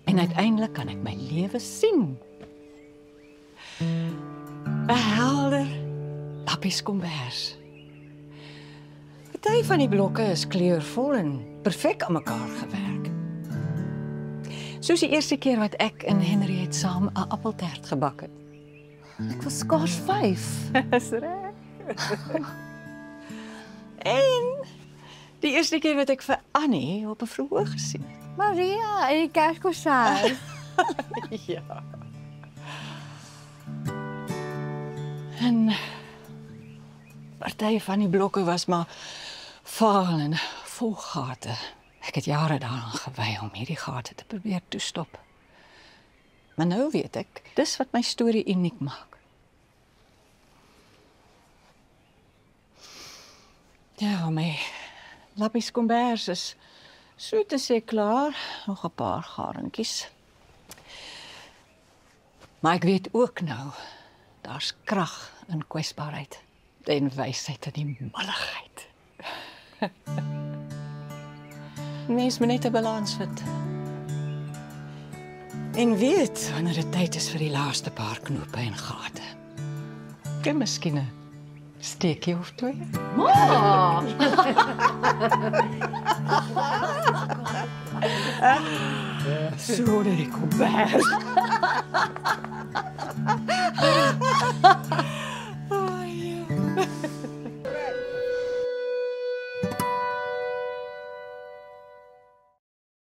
En uiteindelik kan ek my lewe sien. 'n Helder lappieskombers. Party van die blokke is kleurvol en perfek aan mekaar gewerk. Soos die eerste keer wat ek en Henriette saam 'n appeltert gebak het. Ek was skaars 5. Dis reg. En die eerste keer wat ek vir Annie op 'n verhoog gesien het. Maria, in die kerkkonsert. Ja. En party van die blokke was maar vaal en vol gate. Ek het jare daaraan gewy om hierdie gate te probeer toestop. Maar nou weet ek, dis wat my storie uniek maak. Ja, my lappieskombers is so te sê klaar, nog 'n paar garentjies. Maar ek weet ook nou, daar's krag in kwesbaarheid en wysheid in die malligheid. Mens moet net 'n balans vind. En weet wanneer dit tyd is vir die laaste paar knope en gate. En miskien 'n steekie of twee. Ma! So, die kombers.